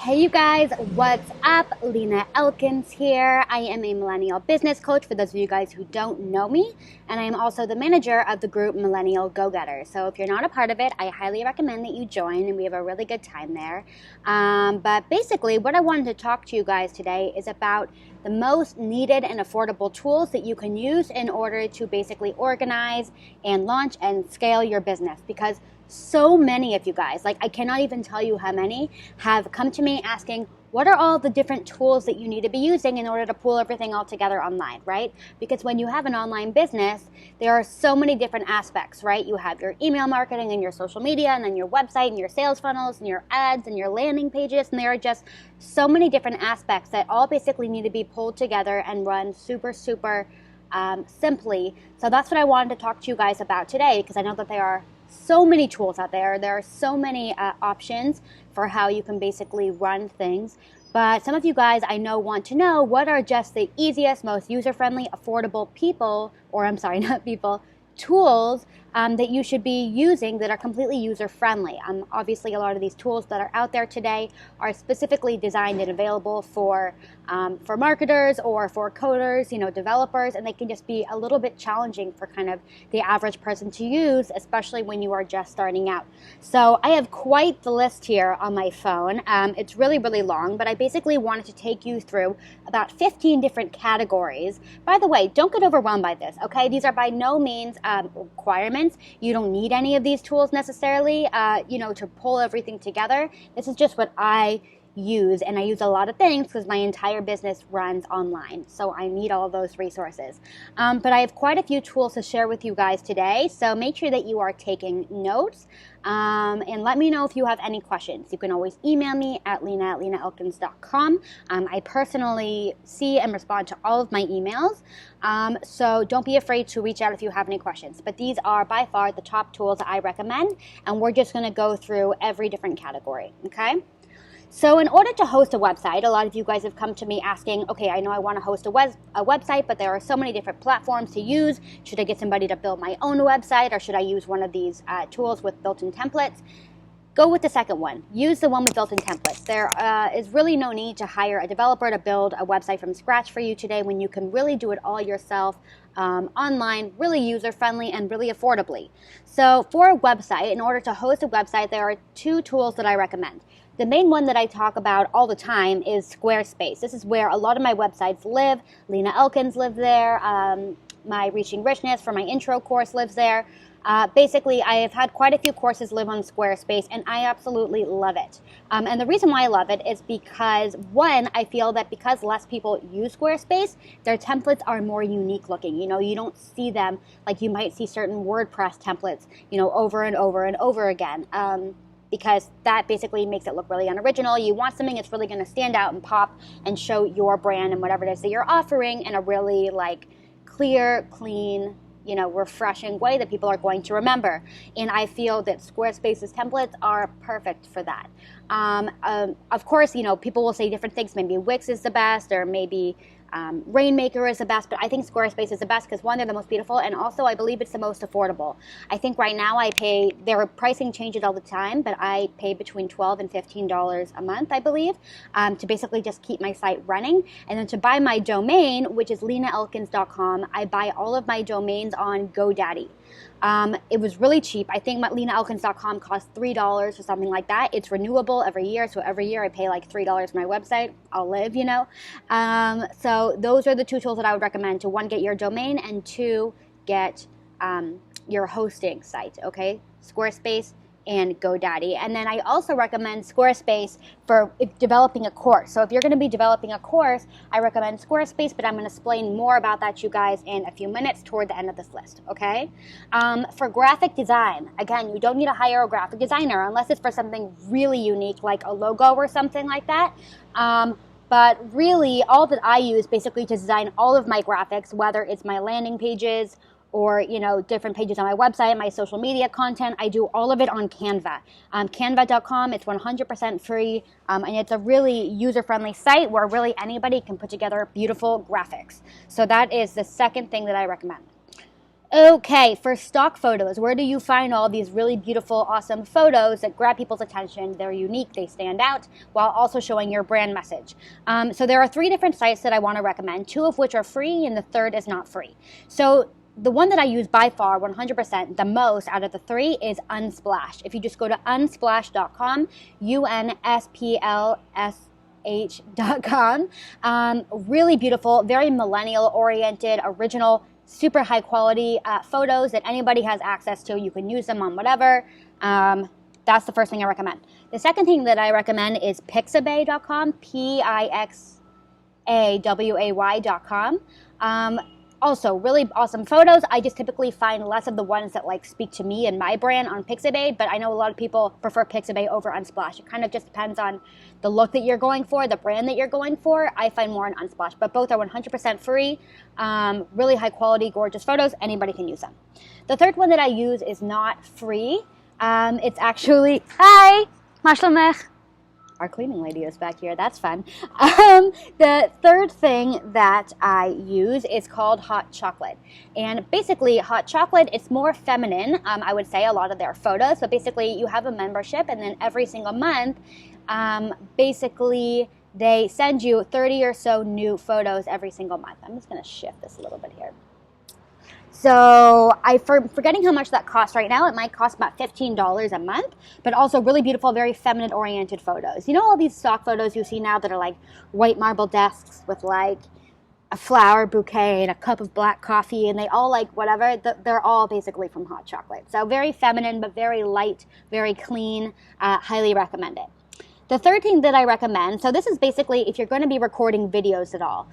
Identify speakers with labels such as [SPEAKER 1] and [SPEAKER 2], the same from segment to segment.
[SPEAKER 1] Hey you guys, what's up? Lena Elkins here. I am a millennial business coach for those of you guys who don't know me, and I am also the manager of the group Millennial Go-Getters. So if you're not a part of it, I highly recommend that you join, and we have a really good time there. But basically, what I wanted to talk to you guys today is about the most needed and affordable tools that you can use in order to basically organize and launch and scale your business, because so many of you guys, like I cannot even tell you how many, have come to me asking, what are all the different tools that you need to be using in order to pull everything all together online, right? Because when you have an online business, there are so many different aspects, right? You have your email marketing and your social media, and then your website and your sales funnels and your ads and your landing pages, and there are just so many different aspects that all basically need to be pulled together and run super simply. So that's what I wanted to talk to you guys about today, because I know that there are so many tools out there. There are so many options for how you can basically run things. But some of you guys I know want to know what are just the easiest, most user-friendly, affordable tools that you should be using that are completely user-friendly. Obviously, a lot of these tools that are out there today are specifically designed and available for marketers or for coders, developers, and they can just be a little bit challenging for kind of the average person to use, especially when you are just starting out. So I have quite the list here on my phone. It's really long, but I basically wanted to take you through about 15 different categories. By the way, don't get overwhelmed by this, okay? These are by no means requirements. You don't need any of these tools necessarily, to pull everything together. This is just what I use, and I use a lot of things because my entire business runs online, so I need all of those resources. But I have quite a few tools to share with you guys today, so make sure that you are taking notes, and let me know if you have any questions. You can always email me at lena@lenaelkins.com. I personally see and respond to all of my emails, so don't be afraid to reach out if you have any questions. But these are by far the top tools that I recommend, and we're just going to go through every different category, okay? So in order to host a website, a lot of you guys have come to me asking, okay, I know I want to host a website, but there are so many different platforms to use. Should I get somebody to build my own website, or should I use one of these tools with built-in templates? Go with the second one. Use the one with built-in templates. There is really no need to hire a developer to build a website from scratch for you today when you can really do it all yourself online, really user-friendly and really affordably. So for a website, in order to host a website, there are two tools that I recommend. The main one that I talk about all the time is Squarespace. This is where a lot of my websites live. Lena Elkins lives there. My Reaching Richness for my intro course lives there. Basically, I have had quite a few courses live on Squarespace, and I absolutely love it. And the reason why I love it is because, one, I feel that because less people use Squarespace, their templates are more unique looking. You don't see them like you might see certain WordPress templates, over and over and over again. Because that basically makes it look really unoriginal. You want something that's really going to stand out and pop and show your brand and whatever it is that you're offering in a really clear, clean, refreshing way that people are going to remember. And I feel that Squarespace's templates are perfect for that. Of course, people will say different things. Maybe Wix is the best, or maybe Rainmaker is the best, but I think Squarespace is the best because, one, they're the most beautiful, and also I believe it's the most affordable. I think right now their pricing changes all the time, but I pay between $12 and $15 a month, I believe, to basically just keep my site running. And then to buy my domain, which is lenaelkins.com, I buy all of my domains on GoDaddy. It was really cheap. I think lenaelkins.com costs $3 or something like that. It's renewable every year, so every year I pay $3 for my website. I'll live, So those are the two tools that I would recommend: to, one, get your domain, and two, get your hosting site, okay? Squarespace and GoDaddy. And then I also recommend Squarespace for developing a course. So if you're going to be developing a course, I recommend Squarespace, but I'm going to explain more about that to you guys in a few minutes toward the end of this list, okay? For graphic design, again, you don't need to hire a graphic designer unless it's for something really unique, like a logo or something like that. But really, all that I use basically to design all of my graphics, whether it's my landing pages or different pages on my website, my social media content, I do all of it on Canva. Canva.com, it's 100% free, and it's a really user-friendly site where really anybody can put together beautiful graphics. So that is the second thing that I recommend. Okay, for stock photos, where do you find all these really beautiful, awesome photos that grab people's attention? They're unique, they stand out, while also showing your brand message. So there are 3 different sites that I want to recommend, 2 of which are free, and the third is not free. So the one that I use by far 100% the most out of the 3 is Unsplash. If you just go to unsplash.com, unsplash.com, really beautiful, very millennial oriented, original, super high quality photos that anybody has access to. You can use them on whatever. That's the first thing I recommend. The second thing that I recommend is pixabay.com, Pixaway.com. Also, really awesome photos. I just typically find less of the ones that like speak to me and my brand on Pixabay, but I know a lot of people prefer Pixabay over Unsplash. It kind of just depends on the look that you're going for, the brand that you're going for. I find more on Unsplash, but both are 100% free. Really high quality, gorgeous photos. Anybody can use them. The third one that I use is not free. It's actually, hi, Mashlamech. Our cleaning lady is back here. That's fun. The third thing that I use is called Hot Chocolate. And basically, Hot Chocolate, it's more feminine, I would say, a lot of their photos. But basically, you have a membership, and then every single month, basically, they send you 30 or so new photos every single month. I'm just going to shift this a little bit here. So I'm forgetting how much that costs right now. It might cost about $15 a month, but also really beautiful, very feminine oriented photos. You know all these stock photos you see now that are like white marble desks with like a flower bouquet and a cup of black coffee, and they all like whatever, they're all basically from Hot Chocolate. So very feminine, but very light, very clean, highly recommend it. The third thing that I recommend, so this is basically if you're going to be recording videos at all.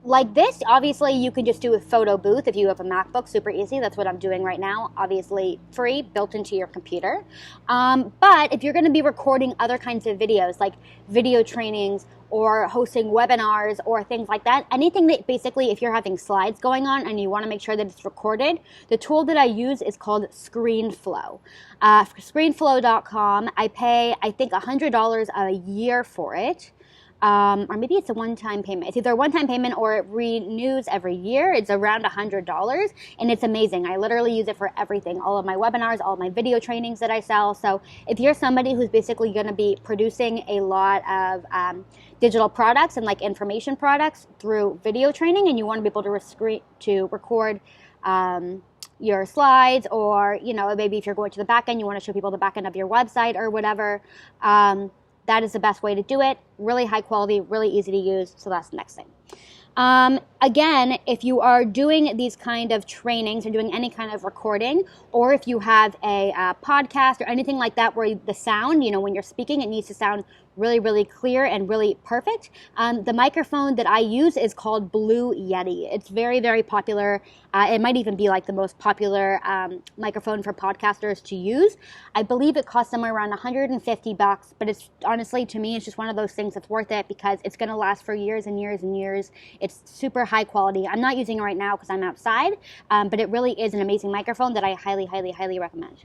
[SPEAKER 1] Like this, obviously, you can just do a photo booth if you have a MacBook, super easy. That's what I'm doing right now, obviously free, built into your computer. But if you're going to be recording other kinds of videos, like video trainings or hosting webinars or things like that, anything that basically, if you're having slides going on and you want to make sure that it's recorded, the tool that I use is called ScreenFlow. ScreenFlow.com, I pay, I think, $100 a year for it. Or maybe it's a one-time payment. It's either a one-time payment or it renews every year. It's around $100, and it's amazing. I literally use it for everything, all of my webinars, all of my video trainings that I sell. So if you're somebody who's basically going to be producing a lot of digital products and like information products through video training, and you want to be able to record your slides, or maybe if you're going to the back end, you want to show people the back end of your website or whatever, that is the best way to do it. Really high quality, really easy to use. So that's the next thing. Again, if you are doing these kind of trainings or doing any kind of recording, or if you have a podcast or anything like that where the sound, when you're speaking, it needs to sound really, really clear and really perfect. The microphone that I use is called Blue Yeti. It's very, very popular. It might even be like the most popular microphone for podcasters to use. I believe it costs somewhere around $150, but it's honestly, to me, it's just one of those things that's worth it because it's going to last for years and years and years. It's super high quality. I'm not using it right now because I'm outside, but it really is an amazing microphone that I highly, highly, highly recommend.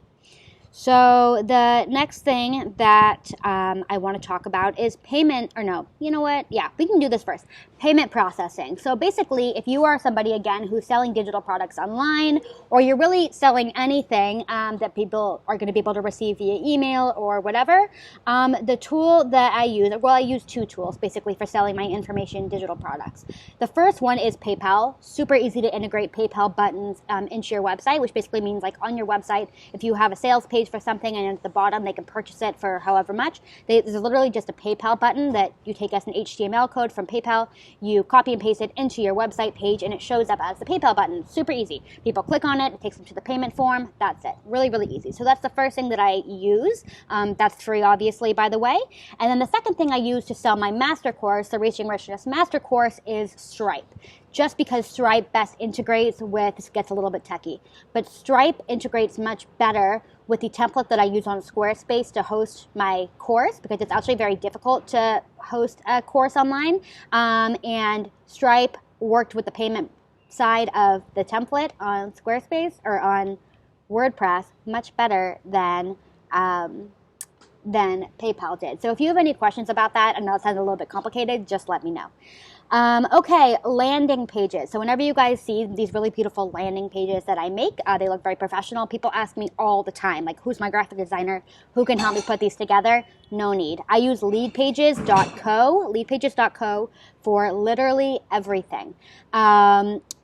[SPEAKER 1] So the next thing that I want to talk about is payment, or no, you know what? Yeah, we can do this first. Payment processing. So basically, if you are somebody, again, who's selling digital products online, or you're really selling anything that people are going to be able to receive via email or whatever, the tool that I use, I use 2 tools basically for selling my information digital products. The first one is PayPal. Super easy to integrate PayPal buttons into your website, which basically means like on your website, if you have a sales page for something and at the bottom they can purchase it for however much, there's literally just a PayPal button that you take as an HTML code from PayPal, you copy and paste it into your website page, and it shows up as the PayPal button. Super easy. People click on it, it takes them to the payment form. That's it. Really, really easy. So that's the first thing that I use. That's free, obviously, by the way. And then the second thing I use to sell my master course, the Reaching Richness master course, is Stripe. Just because Stripe best integrates with, this gets a little bit techie, but Stripe integrates much better with the template that I use on Squarespace to host my course, because it's actually very difficult to host a course online. And Stripe worked with the payment side of the template on Squarespace or on WordPress much better than PayPal did. So if you have any questions about that, I know it sounds a little bit complicated, just let me know. Okay, landing pages. So whenever you guys see these really beautiful landing pages that I make, they look very professional. People ask me all the time, like, who's my graphic designer? Who can help me put these together? No need. I use leadpages.co for literally everything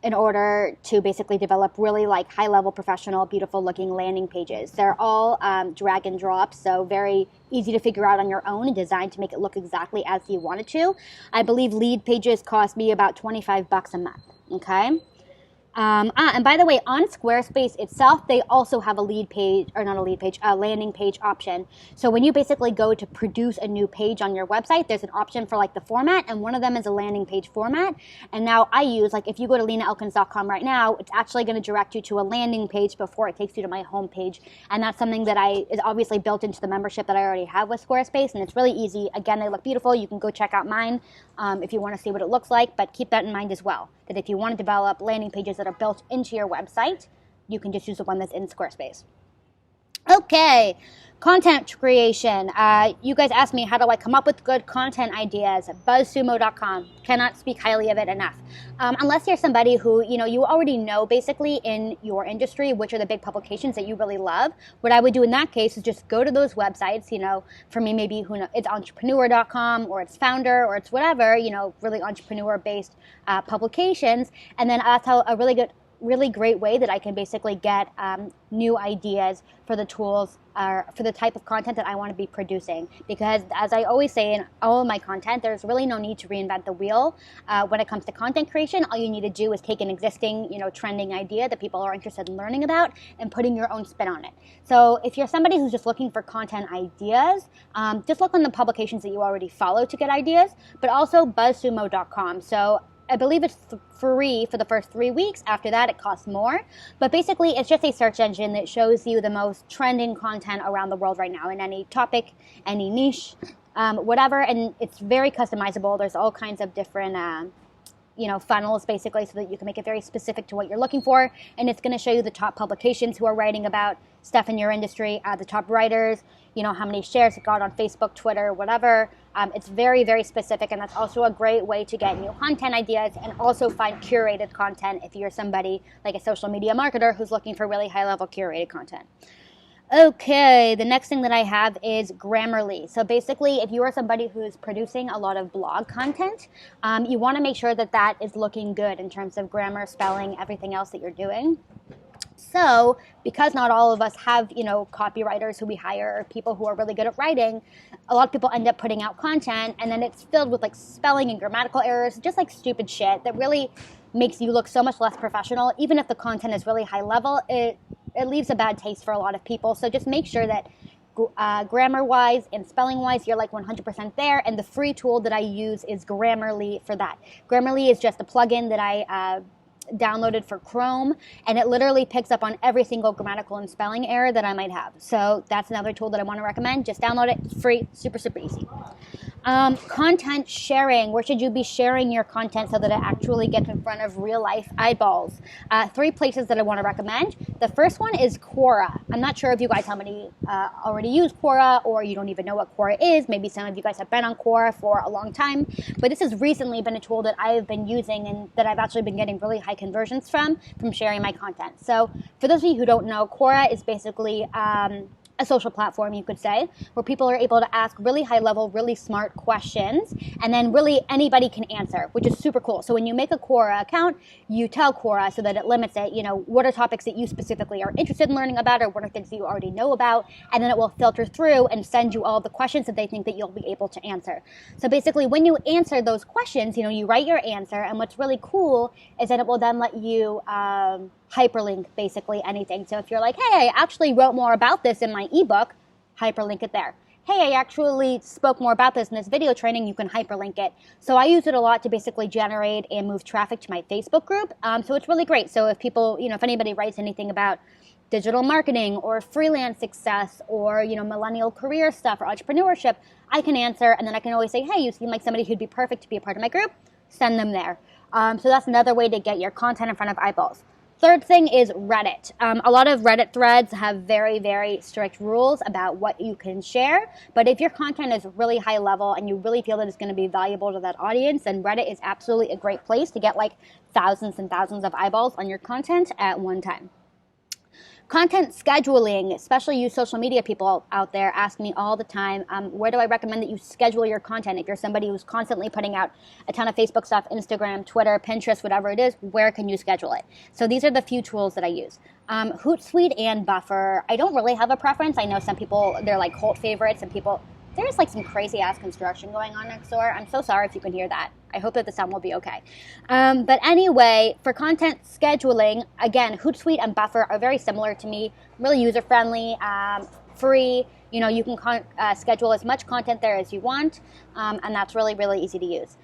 [SPEAKER 1] in order to basically develop really like high-level, professional, beautiful-looking landing pages. They're all drag and drop, so very easy to figure out on your own and designed to make it look exactly as you want it to. I believe lead pages cost me about $25 a month, okay? And by the way, on Squarespace itself, they also have a lead page, or not a lead page, a landing page option. So when you basically go to produce a new page on your website, there's an option for like the format, and one of them is a landing page format. And now I use, like if you go to lenaelkins.com right now, it's actually going to direct you to a landing page before it takes you to my home page. And that's something that is obviously built into the membership that I already have with Squarespace, and it's really easy. Again, they look beautiful. You can go check out mine if you want to see what it looks like, but keep that in mind as well, that if you want to develop landing pages that are built into your website, you can just use the one that's in Squarespace. Okay, content creation. You guys asked me, how do I come up with good content ideas? BuzzSumo.com. Cannot speak highly of it enough. Unless you're somebody who, you already know basically in your industry which are the big publications that you really love. What I would do in that case is just go to those websites. For me, maybe it's entrepreneur.com or it's Founder or it's whatever, really entrepreneur-based publications. And then that's how a really great way that I can basically get new ideas for the tools or for the type of content that I want to be producing. Because as I always say in all of my content, there's really no need to reinvent the wheel. When it comes to content creation, all you need to do is take an existing, trending idea that people are interested in learning about and putting your own spin on it. So if you're somebody who's just looking for content ideas, just look on the publications that you already follow to get ideas, but also buzzsumo.com. So I believe it's free for the first 3 weeks. After that, it costs more. But basically, it's just a search engine that shows you the most trending content around the world right now in any topic, any niche, whatever. And it's very customizable. There's all kinds of different funnels basically so that you can make it very specific to what you're looking for. And it's going to show you the top publications who are writing about stuff in your industry, the top writers, how many shares it got on Facebook, Twitter, whatever. It's very, very specific, and that's also a great way to get new content ideas and also find curated content if you're somebody like a social media marketer who's looking for really high-level curated content. Okay, the next thing that I have is Grammarly. So basically, if you are somebody who's producing a lot of blog content, you want to make sure that that is looking good in terms of grammar, spelling, everything else that you're doing. So because not all of us have, copywriters who we hire or people who are really good at writing, a lot of people end up putting out content and then it's filled with like spelling and grammatical errors, just like stupid shit that really makes you look so much less professional. Even if the content is really high level, it leaves a bad taste for a lot of people. So just make sure that grammar-wise and spelling-wise, you're like 100% there. And the free tool that I use is Grammarly for that. Grammarly is just a plugin that I downloaded for Chrome, and it literally picks up on every single grammatical and spelling error that I might have. So that's another tool that I want to recommend. Just download it. It's free. Super, super easy. Content sharing. Where should you be sharing your content so that it actually gets in front of real life eyeballs? 3 places that I want to recommend. The first one is Quora. I'm not sure if you guys how many already use Quora or you don't even know what Quora is. Maybe some of you guys have been on Quora for a long time, but this has recently been a tool that I've been using and that I've actually been getting really high conversions from sharing my content. So for those of you who don't know, Quora is basically a social platform, you could say, where people are able to ask really high level, really smart questions, and then really anybody can answer, which is super cool. So when you make a Quora account, you tell Quora so that it limits it, what are topics that you specifically are interested in learning about, or what are things that you already know about, and then it will filter through and send you all the questions that they think that you'll be able to answer. So basically, when you answer those questions, you write your answer, and what's really cool is that it will then let you hyperlink basically anything. So if you're like, hey, I actually wrote more about this in my ebook, hyperlink it there. Hey, I actually spoke more about this in this video training, you can hyperlink it. So I use it a lot to basically generate and move traffic to my Facebook group. So it's really great. So if people, if anybody writes anything about digital marketing or freelance success or, millennial career stuff or entrepreneurship, I can answer, and then I can always say, hey, you seem like somebody who'd be perfect to be a part of my group, send them there. So that's another way to get your content in front of eyeballs. Third thing is Reddit. A lot of Reddit threads have very, very strict rules about what you can share. But if your content is really high level and you really feel that it's going to be valuable to that audience, then Reddit is absolutely a great place to get like thousands and thousands of eyeballs on your content at one time. Content scheduling, especially you social media people out there ask me all the time, where do I recommend that you schedule your content? If you're somebody who's constantly putting out a ton of Facebook stuff, Instagram, Twitter, Pinterest, whatever it is, where can you schedule it? So these are the few tools that I use. Hootsuite and Buffer, I don't really have a preference. I know some people, they're like cult favorites, and people, there's like some crazy ass construction going on next door. I'm so sorry if you can hear that. I hope that the sound will be okay. But anyway, for content scheduling, again, Hootsuite and Buffer are very similar to me, really user-friendly, free. You know, you can schedule as much content there as you want, and that's really, really easy to use.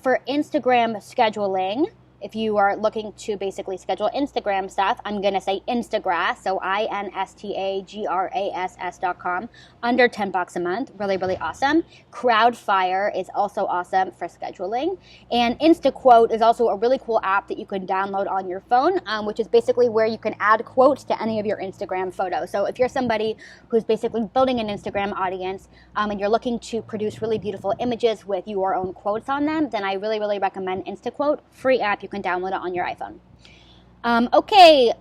[SPEAKER 1] For Instagram scheduling, if you are looking to basically schedule Instagram stuff, I'm going to say Instagrass, so INSTAGRASS.com, under $10 a month. Really, really awesome. Crowdfire is also awesome for scheduling. And InstaQuote is also a really cool app that you can download on your phone, which is basically where you can add quotes to any of your Instagram photos. So if you're somebody who's basically building an Instagram audience and you're looking to produce really beautiful images with your own quotes on them, then I really, really recommend InstaQuote. Free app. You can download it on your iPhone. Okay,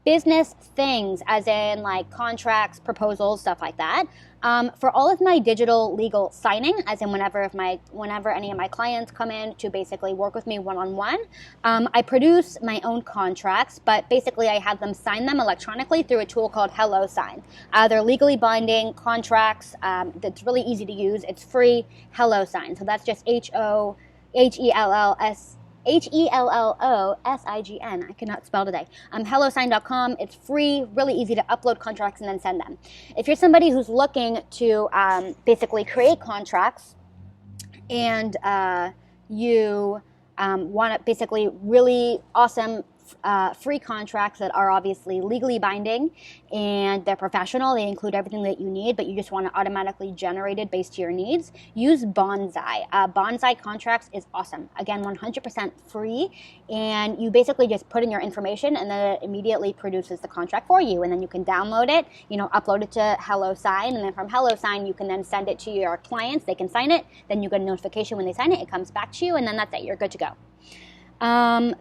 [SPEAKER 1] business things, as in like contracts, proposals, stuff like that. For all of my digital legal signing, as in whenever any of my clients come in to basically work with me one-on-one, I produce my own contracts, but basically I have them sign them electronically through a tool called HelloSign. They're legally binding contracts that's really easy to use. It's free. HelloSign. So that's just HelloSign. I cannot spell today. HelloSign.com. It's free, really easy to upload contracts and then send them. If you're somebody who's looking to basically create contracts and you want to basically really awesome free contracts that are obviously legally binding and they're professional, they include everything that you need, but you just want to automatically generate it based to your needs, use Bonsai. Bonsai Contracts is awesome. Again, 100% free, and you basically just put in your information and then it immediately produces the contract for you, and then you can download it, upload it to HelloSign, and then from HelloSign you can then send it to your clients. They can sign it, then you get a notification when they sign it, it comes back to you, and then that's it, you're good to go.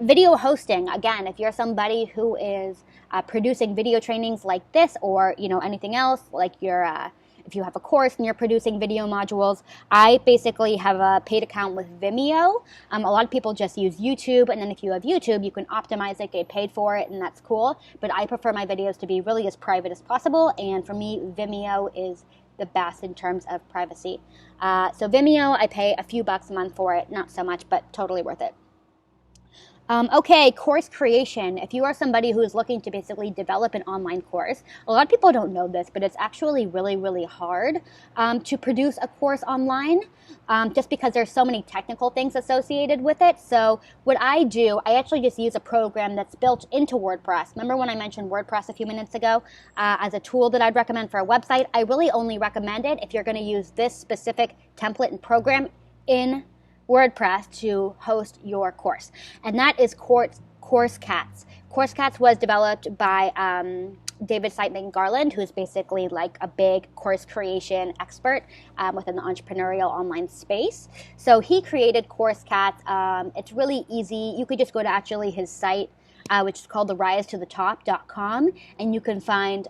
[SPEAKER 1] Video hosting, again, if you're somebody who is producing video trainings like this, or anything else, like if you have a course and you're producing video modules, I basically have a paid account with Vimeo. A lot of people just use YouTube, and then if you have YouTube, you can optimize it, get paid for it, and that's cool. But I prefer my videos to be really as private as possible, and for me, Vimeo is the best in terms of privacy. So Vimeo, I pay a few bucks a month for it, not so much, but totally worth it. Okay, course creation. If you are somebody who is looking to basically develop an online course, a lot of people don't know this, but it's actually really, really hard to produce a course online just because there's so many technical things associated with it. So what I do, I actually just use a program that's built into WordPress. Remember when I mentioned WordPress a few minutes ago as a tool that I'd recommend for a website? I really only recommend it if you're going to use this specific template and program in WordPress to host your course, and that is CourseCats. CourseCats was developed by David Siteman Garland, who's basically like a big course creation expert within the entrepreneurial online space. So he created CourseCats. It's really easy. You could just go to actually his site, which is called therisetoThetop.com, and you can find,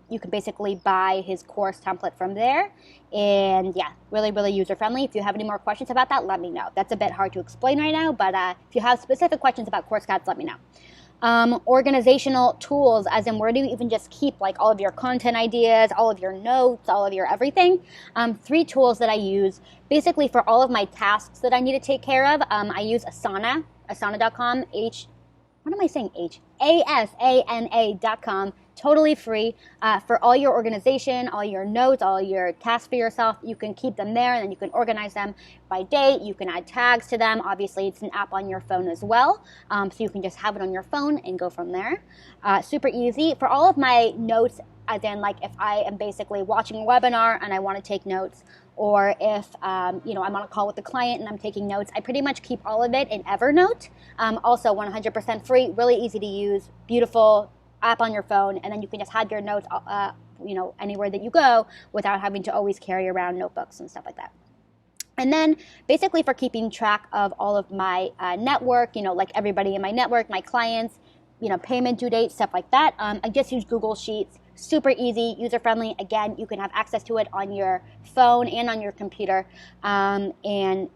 [SPEAKER 1] you can basically buy his course template from there. And yeah, really, really user-friendly. If you have any more questions about that, let me know. That's a bit hard to explain right now, but if you have specific questions about CourseCats, let me know. Organizational tools, as in where do you even just keep like all of your content ideas, all of your notes, all of your everything. 3 tools that I use basically for all of my tasks that I need to take care of. I use Asana, asana.com, ASANA.com totally free for all your organization, all your notes, all your tasks for yourself. You can keep them there, and then you can organize them by date. You can add tags to them. Obviously, it's an app on your phone as well, so you can just have it on your phone and go from there. Super easy. For all of my notes, as in like if I am basically watching a webinar and I want to take notes, or if I'm on a call with the client and I'm taking notes, I pretty much keep all of it in Evernote. Also 100% free, really easy to use, beautiful app on your phone, and then you can just have your notes anywhere that you go without having to always carry around notebooks and stuff like that. And then basically for keeping track of all of my network, like everybody in my network, my clients, payment due dates, stuff like that, I just use Google Sheets. Super easy, user-friendly. Again, you can have access to it on your phone and on your computer. And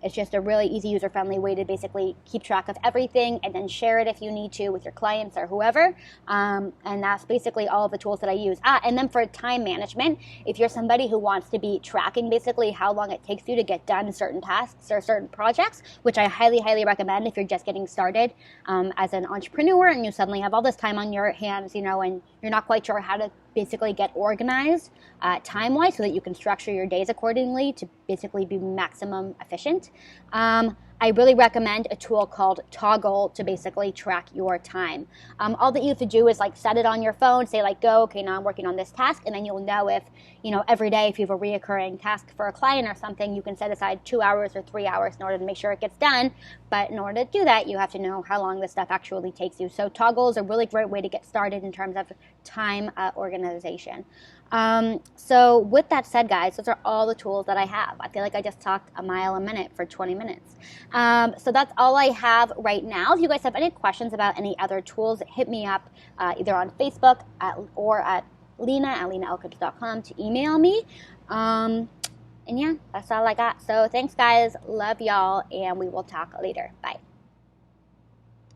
[SPEAKER 1] it's just a really easy, user-friendly way to basically keep track of everything and then share it if you need to with your clients or whoever. And that's basically all of the tools that I use. And then for time management, if you're somebody who wants to be tracking basically how long it takes you to get done certain tasks or certain projects, which I highly, highly recommend if you're just getting started as an entrepreneur and you suddenly have all this time on your hands, and you're not quite sure how to basically get organized time-wise so that you can structure your days accordingly to basically be maximum efficient. I really recommend a tool called Toggl to basically track your time. All that you have to do is set it on your phone, say go, okay, now I'm working on this task, and then you'll know if, every day if you have a reoccurring task for a client or something, you can set aside 2 hours or 3 hours in order to make sure it gets done. But in order to do that, you have to know how long this stuff actually takes you. So Toggl is a really great way to get started in terms of time organization. So with that said, guys, those are all the tools that I have. I feel like I just talked a mile a minute for 20 minutes. So that's all I have right now. If you guys have any questions about any other tools, hit me up either on Facebook or at lena@lenaelkins.com to email me. And yeah, that's all I got. So thanks, guys. Love y'all, and we will talk later. Bye.